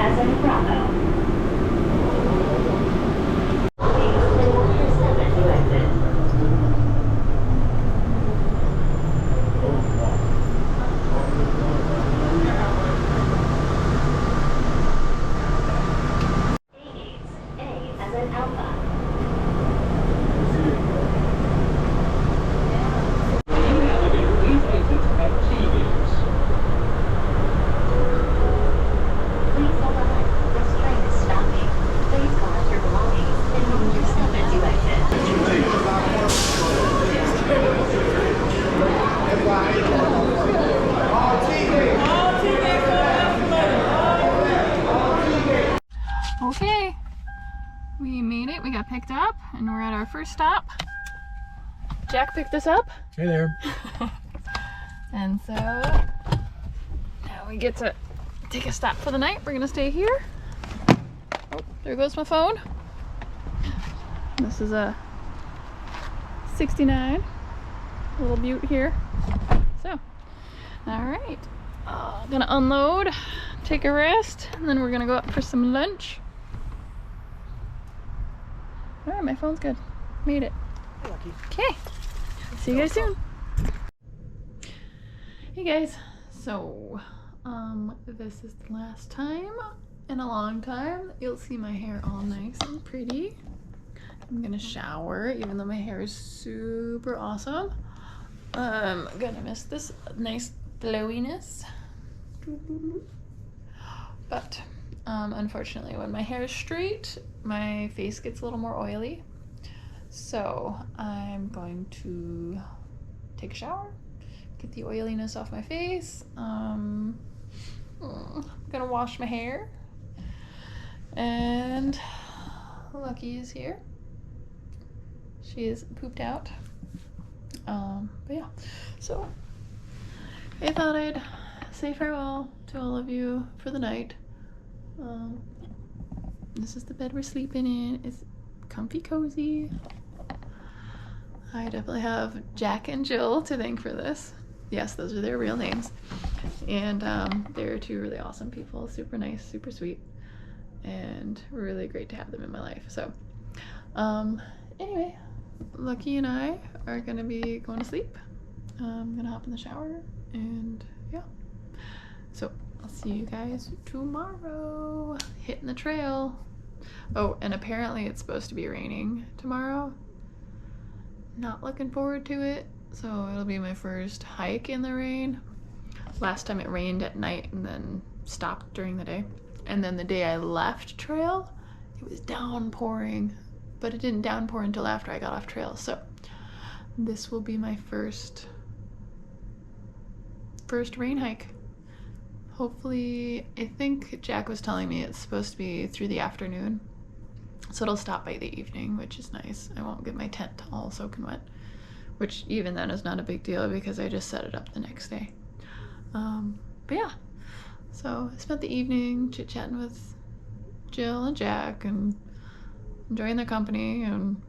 as in Bravo. Please hold for 7 to exit. A as in Alpha. Okay, we made it. We got picked up and we're at our first stop. Jack picked us up. Hey there. And so now we get to take a stop for the night. We're gonna stay here. Oh, there goes my phone. This is a 69, a little butte here. So, all right, gonna unload, take a rest, and then we're gonna go up for some lunch. All right, my phone's good. Made it. Lucky. Okay, see you guys soon. Hey guys, so this is the last time in a long time you'll see my hair all nice and pretty. I'm gonna shower even though my hair is super awesome. I'm gonna miss this nice glowiness, but unfortunately when my hair is straight my face gets a little more oily, so I'm going to take a shower, get the oiliness off my face. I'm gonna wash my hair, and Lucky is here. She is pooped out. But yeah, so I thought I'd say farewell to all of you for the night. This is the bed we're sleeping in. It's comfy cozy. I definitely have Jack and Jill to thank for this. Yes, those are their real names. And they're two really awesome people, super nice, super sweet, and really great to have them in my life. So anyway, Lucky and I are gonna be going to sleep. I'm gonna hop in the shower, and yeah, so I'll see you guys tomorrow, hitting the trail. Oh, and apparently it's supposed to be raining tomorrow. Not looking forward to it, so it'll be my first hike in the rain. Last time it rained at night and then stopped during the day. And then the day I left trail, it was downpouring, but it didn't downpour until after I got off trail. So this will be my first rain hike. Hopefully, I think Jack was telling me it's supposed to be through the afternoon, so it'll stop by the evening, which is nice. I won't get my tent all soaking wet, which even then is not a big deal because I just set it up the next day. But yeah, so I spent the evening chit-chatting with Jill and Jack and enjoying their company and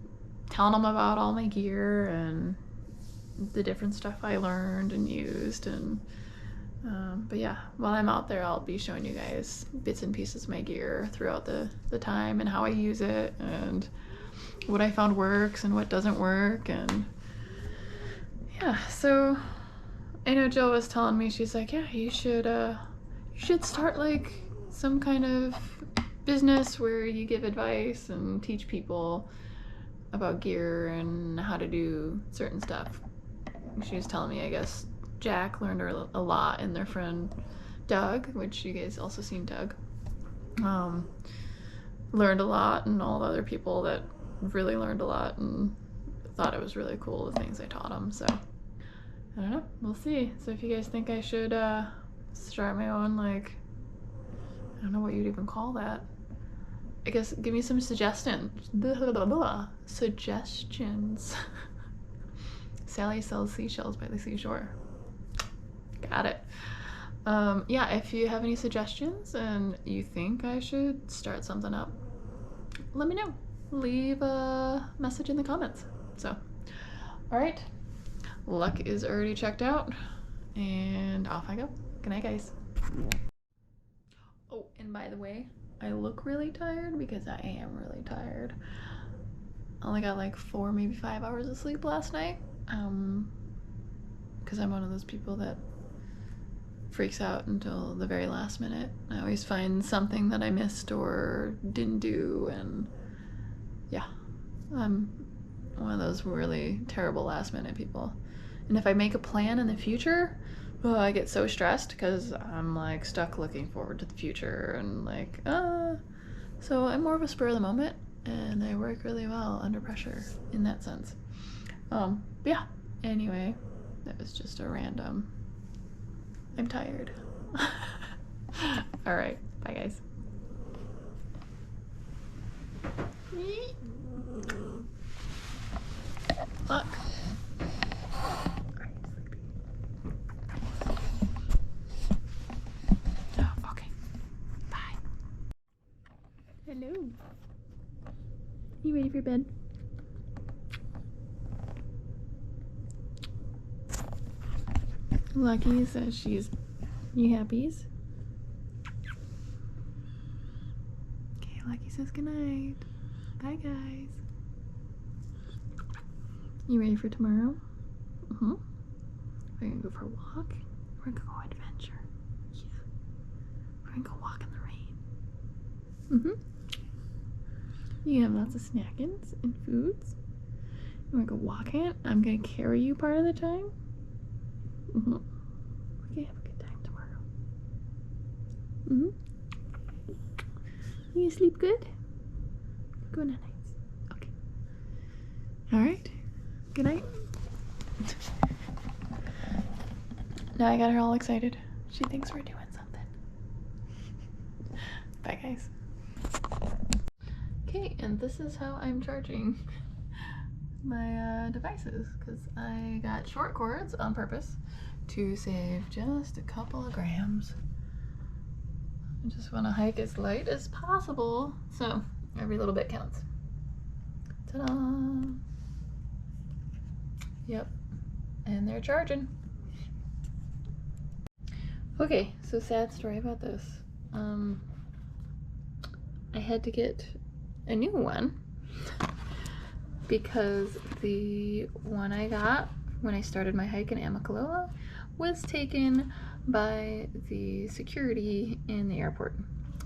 telling them about all my gear and the different stuff I learned and used. And but yeah, while I'm out there I'll be showing you guys bits and pieces of my gear throughout the time and how I use it and what I found works and what doesn't work. And yeah, so I know Jill was telling me, she's like, yeah, you should start like some kind of business where you give advice and teach people about gear and how to do certain stuff. She was telling me, I guess Jack learned a lot, and their friend Doug, which you guys also seen Doug, learned a lot, and all the other people that really learned a lot and thought it was really cool, the things I taught them. So I don't know, we'll see. So if you guys think I should start my own, like, I don't know what you'd even call that, I guess give me some suggestions. Suggestions. Sally sells seashells by the seashore. Got it. Yeah, if you have any suggestions and you think I should start something up, let me know. Leave a message in the comments. So, all right. Luck is already checked out, and off I go. Good night, guys. Oh, and by the way, I look really tired because I am really tired. I only got like 4, maybe 5 hours of sleep last night. Because I'm one of those people that freaks out until the very last minute. I always find something that I missed or didn't do, and yeah, I'm one of those really terrible last minute people. And if I make a plan in the future, oh, I get so stressed because I'm like stuck looking forward to the future and like, so I'm more of a spur of the moment, and I work really well under pressure in that sense. But yeah, anyway, that was just a random, I'm tired. All right, bye guys. Look. Are you sleepy? Oh, okay. Bye. Hello. You ready for bed? Lucky says she's, you happies? Okay, Lucky says goodnight. Bye guys. You ready for tomorrow? We're gonna go for a walk. We're gonna go adventure. Yeah. We're gonna go walk in the rain. You have lots of snackings and foods. You wanna go walking? I'm gonna carry you part of the time. We're gonna have a good time tomorrow. You sleep good? Good night. Okay. Alright. Good night. Now I got her all excited. She thinks we're doing something. Bye guys. Okay, and this is how I'm charging my devices, because I got short cords on purpose to save just a couple of grams. I just want to hike as light as possible, so every little bit counts. Ta-da! Yep, and they're charging. Okay, so sad story about this. I had to get a new one because the one I got when I started my hike in Amicalola was taken by the security in the airport.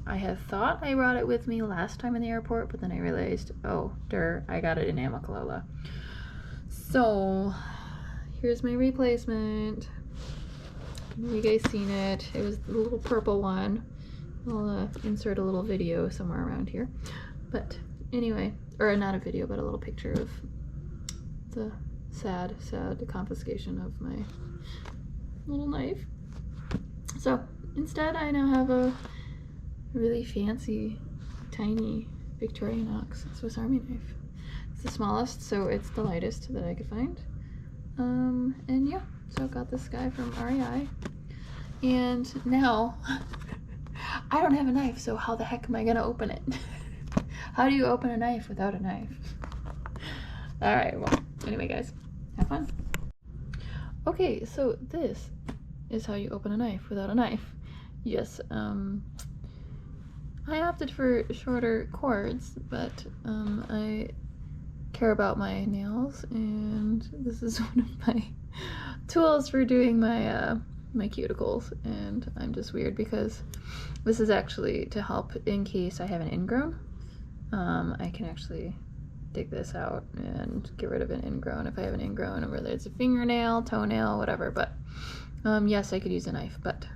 I had thought I brought it with me last time in the airport, but then I realized, oh, I got it in Amicalola. So here's my replacement. You guys seen it? It was the little purple one. I'll insert a little video somewhere around here. But anyway, or not a video, but a little picture of the sad confiscation of my little knife. So instead I now have a really fancy, tiny Victorinox Swiss Army knife. It's the smallest, so it's the lightest that I could find. And yeah, so I got this guy from REI. And now I don't have a knife, so how the heck am I gonna open it? How do you open a knife without a knife? Alright, well, anyway guys, have fun. Okay, so this is how you open a knife without a knife. Yes, I opted for shorter cords, but I care about my nails, and this is one of my tools for doing my my cuticles. And I'm just weird because this is actually to help in case I have an ingrown. I can actually dig this out and get rid of an ingrown if I have an ingrown, whether it's a fingernail, toenail, whatever. But yes, I could use a knife, but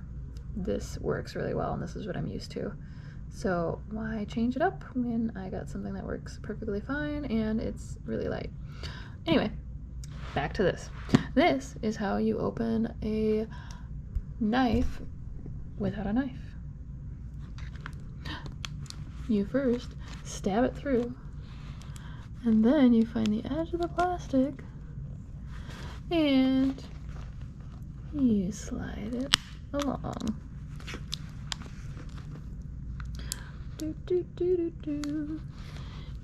this works really well, and this is what I'm used to. So why change it up when I got something that works perfectly fine and it's really light? Anyway, back to this. This is how you open a knife without a knife. You first stab it through, and then you find the edge of the plastic and you slide it along.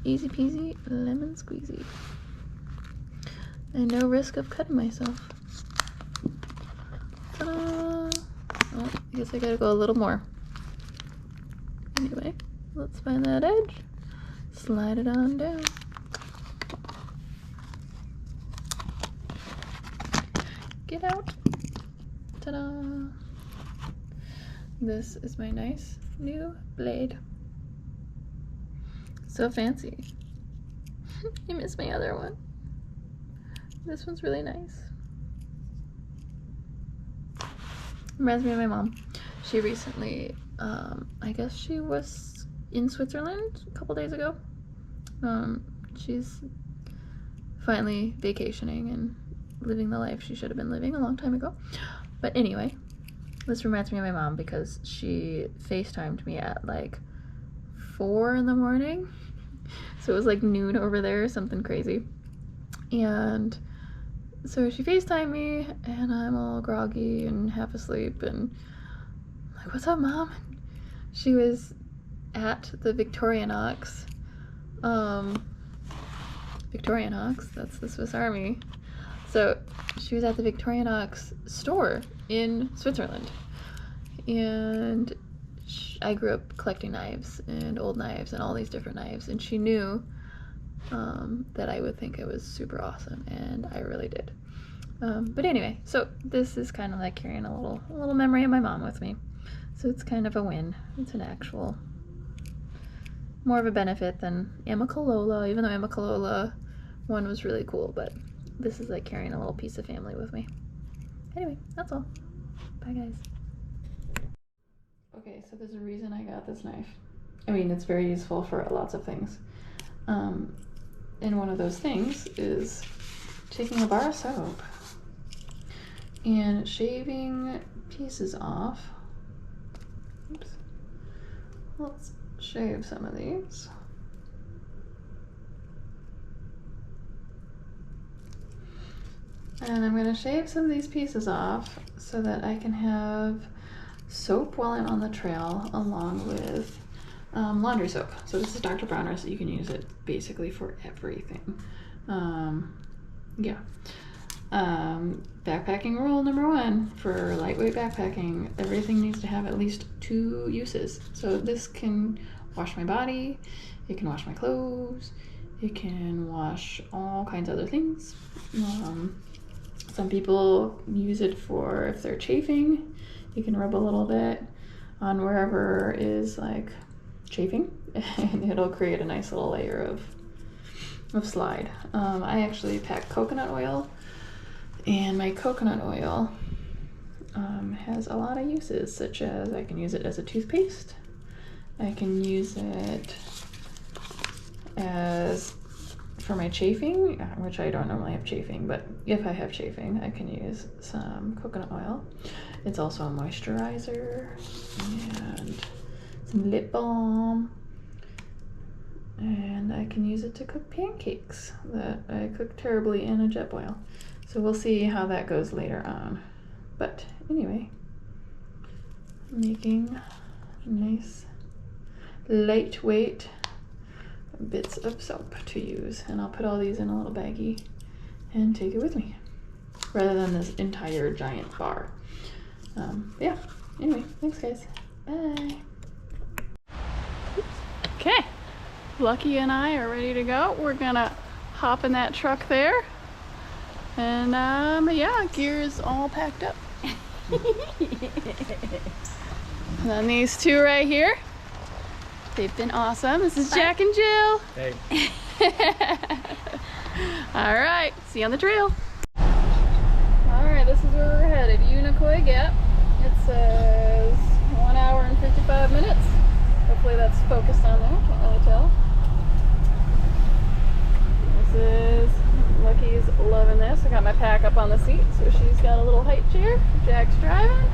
Easy peasy, lemon squeezy. And no risk of cutting myself. Ta-da! Oh, I guess I gotta go a little more. Anyway, let's find that edge, slide it on down. Get out. Ta-da! This is my nice new blade. So fancy. I miss my other one. This one's really nice. Reminds me of my mom. She recently, I guess she was in Switzerland a couple days ago. She's finally vacationing and living the life she should have been living a long time ago. But anyway, this reminds me of my mom because she FaceTimed me at like 4 in the morning. So it was like noon over there, something crazy. And so she FaceTimed me and I'm all groggy and half asleep and I'm like, what's up, Mom? She was at the Victorinox. Victorinox, that's the Swiss Army. So she was at the Victorinox store in Switzerland. And I grew up collecting knives and old knives and all these different knives, and she knew that I would think it was super awesome, and I really did. But anyway, so this is kind of like carrying a little memory of my mom with me. So it's kind of a win. It's an actual, more of a benefit than Amicalola, even though Amicalola one was really cool, but this is like carrying a little piece of family with me. Anyway, that's all. Bye, guys. Okay, so there's a reason I got this knife. I mean, it's very useful for lots of things. And one of those things is taking a bar of soap and shaving pieces off. Oops. Let's shave some of these. And I'm going to shave some of these pieces off so that I can have soap while I'm on the trail along with laundry soap. So this is Dr. Bronner's, so you can use it basically for everything. Backpacking rule number 1 for lightweight backpacking, everything needs to have at least 2 uses. So this can wash my body, it can wash my clothes, it can wash all kinds of other things. Some people use it for if they're chafing. You can rub a little bit on wherever is like chafing and it'll create a nice little layer of slide. I actually pack coconut oil, and my coconut oil has a lot of uses, such as I can use it as a toothpaste. I can use it as for my chafing, which I don't normally have chafing, but if I have chafing, I can use some coconut oil. It's also a moisturizer and some lip balm, and I can use it to cook pancakes that I cook terribly in a jet boil. So we'll see how that goes later on. But anyway, making nice lightweight bits of soap to use, and I'll put all these in a little baggie and take it with me rather than this entire giant bar. Yeah, anyway, thanks guys, bye. Okay, Lucky and I are ready to go. We're gonna hop in that truck there, and yeah, gear is all packed up. And then these two right here, they've been awesome. This is Jack and Jill. Hey. All right, see you on the trail. All right, this is where we're headed, Unicoi Gap. It says 1 hour and 55 minutes. Hopefully that's focused on there, can't really tell. This is, Lucky's loving this. I got my pack up on the seat, so she's got a little height chair. Jack's driving.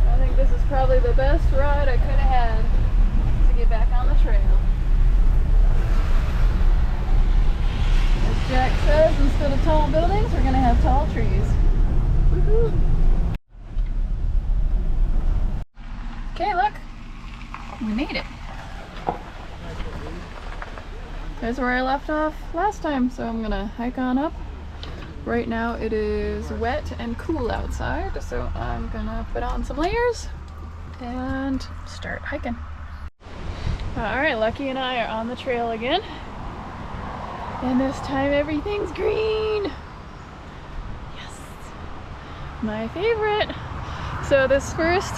I think this is probably the best ride I could have had to get back on the trail. As Jack says, instead of tall buildings, we're going to have tall trees. Woohoo! Okay, look. We made it. There's where I left off last time, so I'm going to hike on up. Right now it is wet and cool outside, so I'm going to put on some layers and start hiking. Alright, Lucky and I are on the trail again. And this time everything's green. Yes. My favorite. So this first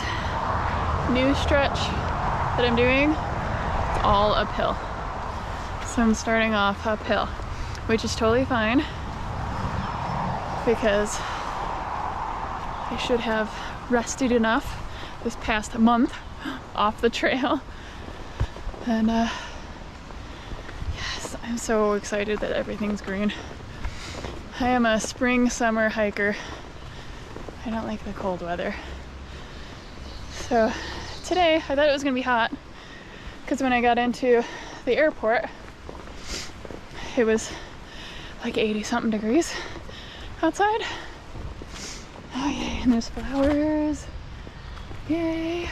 new stretch that I'm doing, it's all uphill. So I'm starting off uphill, which is totally fine because I should have rested enough this past month off the trail. And yes, I'm so excited that everything's green. I am a spring summer hiker. I don't like the cold weather. So today I thought it was gonna be hot because when I got into the airport it was like 80 something degrees outside. Oh yay, and there's flowers. Yay.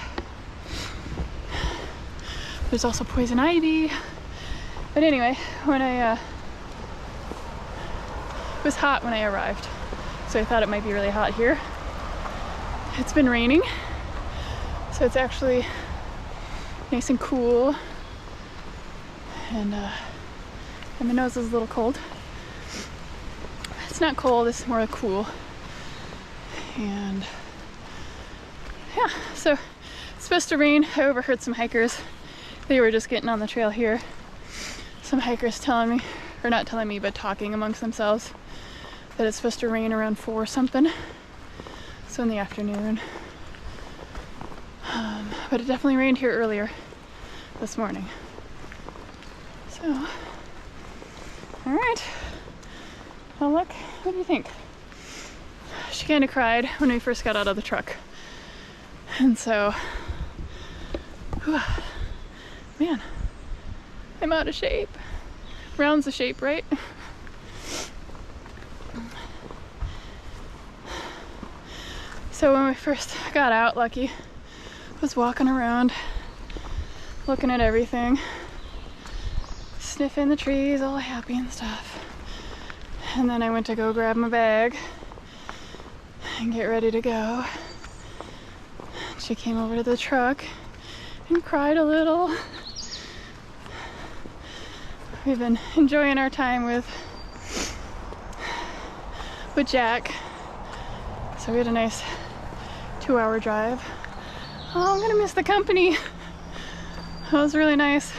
There's also poison ivy. But anyway, when it was hot when I arrived. So I thought it might be really hot here. It's been raining. So it's actually nice and cool. And my nose is a little cold. It's not cold, it's more cool. And yeah, so it's supposed to rain. I overheard some hikers. They were just getting on the trail here. Some hikers telling me, or not telling me, but talking amongst themselves that it's supposed to rain around 4 something. So in the afternoon. But it definitely rained here earlier this morning. So, all right. Well, look, what do you think? She kind of cried when we first got out of the truck. And so, whew, man, I'm out of shape. Round's the shape, right? So when we first got out, Lucky was walking around, looking at everything, sniffing the trees, all happy and stuff. And then I went to go grab my bag and get ready to go. She came over to the truck and cried a little. We've been enjoying our time with Jack. So we had a nice 2-hour drive. Oh, I'm gonna miss the company. That was really nice.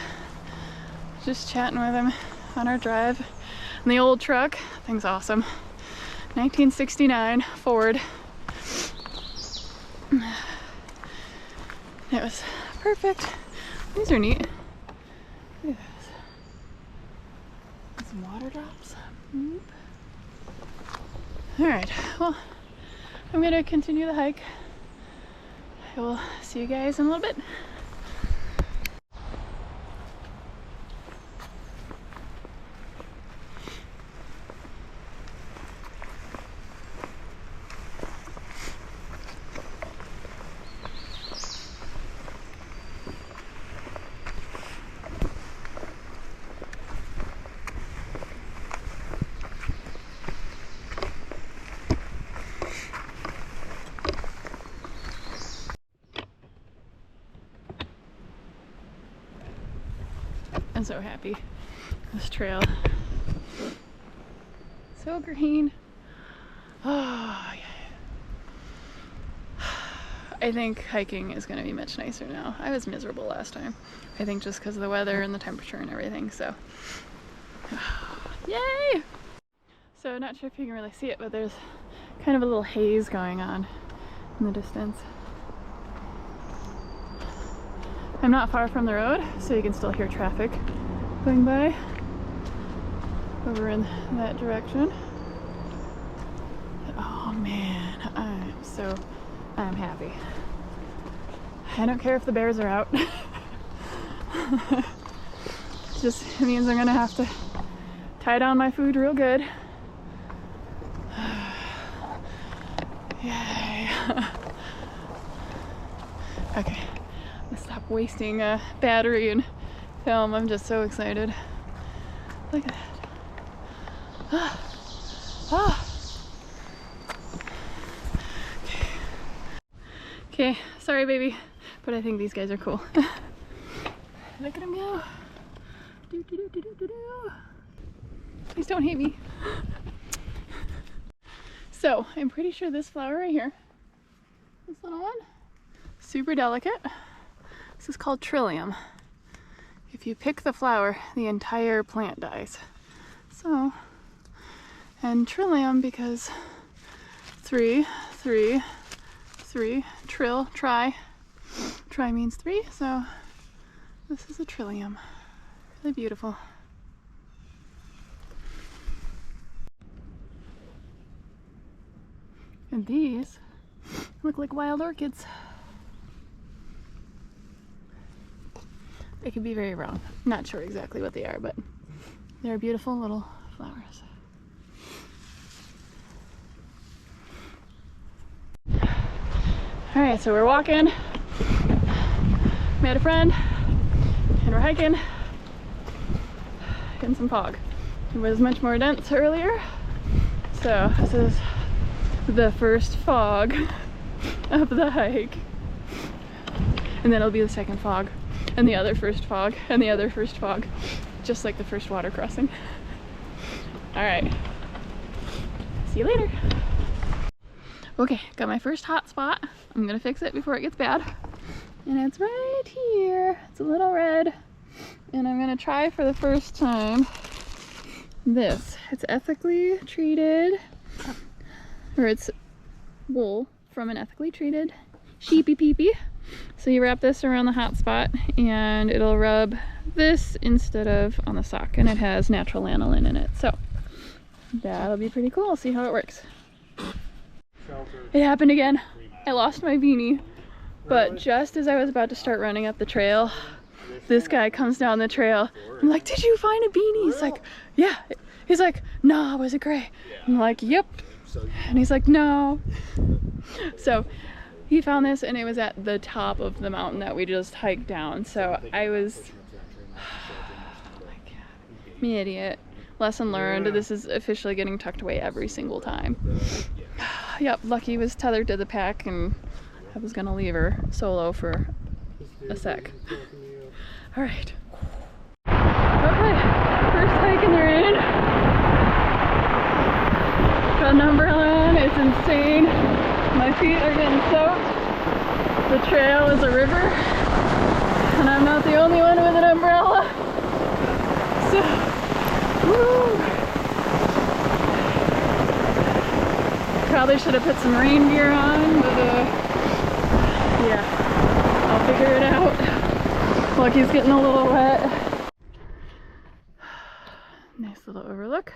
Just chatting with him on our drive. And the old truck, that thing's awesome. 1969 Ford. It was perfect. These are neat. Look at this. Some water drops. Oop. All right, well, I'm gonna continue the hike. I will see you guys in a little bit. I'm so happy. This trail. So green. Oh, yeah. I think hiking is going to be much nicer now. I was miserable last time. I think just because of the weather and the temperature and everything, so. Yay! So not sure if you can really see it, but there's kind of a little haze going on in the distance. I'm not far from the road, so you can still hear traffic going by over in that direction. Oh man, I'm happy. I don't care if the bears are out. Just means I'm gonna have to tie down my food real good. Yay. Okay. Stop wasting battery and film. I'm just so excited. Look at that. Ah. Ah. Okay. Okay, Sorry, baby. But I think these guys are cool. Look at him go. Do, do, do, do, do, do. Please don't hate me. So, I'm pretty sure this flower right here, this little one, super delicate. This is called trillium. If you pick the flower, the entire plant dies. So, and trillium because 3, 3, 3, trill, try. Try means 3, so this is a trillium. Really beautiful. And these look like wild orchids. I could be very wrong. Not sure exactly what they are, but they're beautiful little flowers. Alright, so we're walking. Met a friend and we're hiking in some fog. It was much more dense earlier, so this is the first fog of the hike, and then it'll be the second fog and the other first fog and the other first fog, just like the first water crossing. All right, see you later. Okay, got my first hot spot. I'm gonna fix it before it gets bad, and it's right here. It's a little red, and I'm gonna try for the first time this. It's ethically treated, or it's wool from an ethically treated sheepy peepee. So you wrap this around the hot spot and it'll rub this instead of on the sock, and it has natural lanolin in it. So that'll be pretty cool. See how it works. It happened again. I lost my beanie, but just as I was about to start running up the trail, this guy comes down the trail. I'm like, did you find a beanie? He's like, yeah. He's like, nah, was it gray? I'm like, yep. And he's like, no. So he found this, and it was at the top of the mountain that we just hiked down. So I was, like, me idiot. Lesson learned. This is officially getting tucked away every single time. Yep, Lucky was tethered to the pack, and I was gonna leave her solo for a sec. All right. Okay, first hike in the rain. Got an umbrella on, it's insane. My feet are getting soaked. The trail is a river, and I'm not the only one with an umbrella. So, woo! Probably should have put some rain gear on, but yeah, I'll figure it out. Lucky's getting a little wet. Nice little overlook.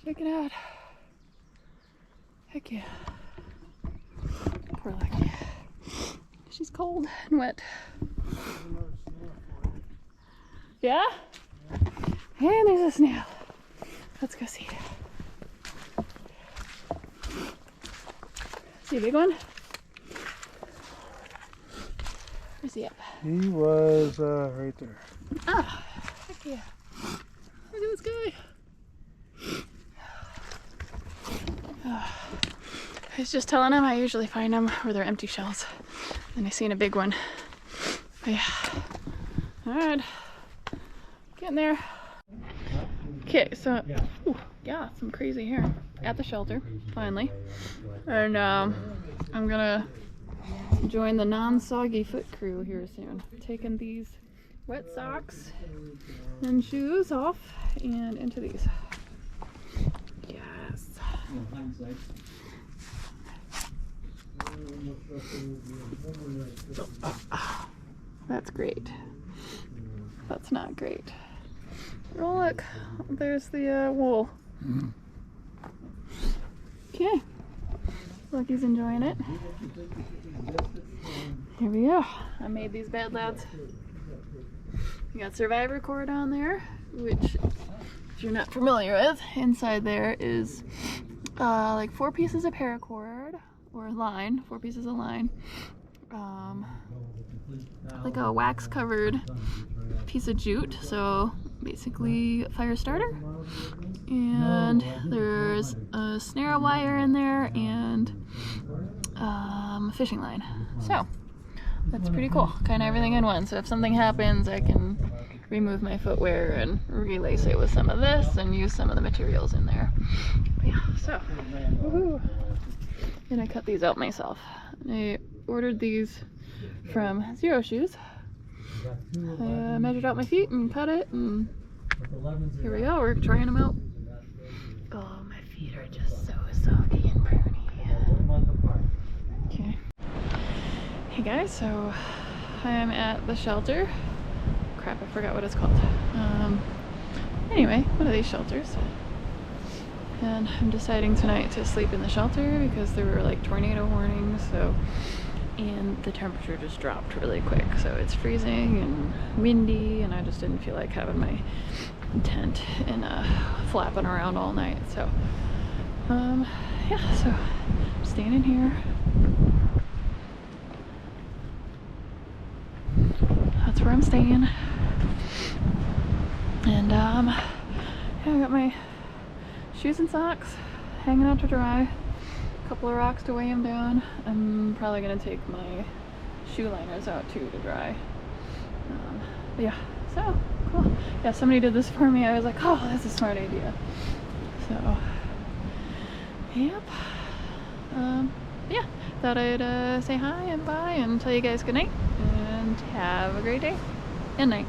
Check it out. Heck yeah. Poor Lucky. She's cold and wet. Yeah? And there's a snail. Let's go see. See a big one? Where's he at? He was right there. Ah, heck yeah. Look at this guy. I was just telling him I usually find them where they're empty shells. And I seen a big one. But yeah. Alright. Getting there. Okay, so ooh, yeah, some crazy hair at the shelter, finally. And I'm gonna join the non-soggy foot crew here soon. Taking these wet socks and shoes off and into these. Yes. That's great. That's not great. Oh look, there's the wool. Okay, Lucky's enjoying it. Here we go. I made these bed lads. You got survivor cord on there, which if you're not familiar with, inside there is like 4 pieces of paracord or line, 4 pieces of line, like a wax covered piece of jute, so basically fire starter, and there's a snare wire in there and a fishing line. So that's pretty cool, kind of everything in one. So if something happens, I can remove my footwear and relace it with some of this and use some of the materials in there. But yeah, so woohoo. And I cut these out myself. I ordered these from Zero Shoes. Measured out my feet and cut it, and here we go, we're trying them out. Oh, my feet are just so soggy and pruny. Okay. Hey guys, so I'm at the shelter. Crap, I forgot what it's called. Anyway, one of these shelters. And I'm deciding tonight to sleep in the shelter because there were like tornado warnings, and the temperature just dropped really quick, so it's freezing and windy, and I just didn't feel like having my tent and flapping around all night. So yeah, so I'm staying in here. That's where I'm staying. And yeah, I got my shoes and socks hanging out to dry. Couple of rocks to weigh them down. I'm probably gonna take my shoe liners out too to dry. But yeah, so cool. Yeah, somebody did this for me. I was like, oh, that's a smart idea. So yep. Yeah, thought I'd say hi and bye and tell you guys good night and have a great day and night.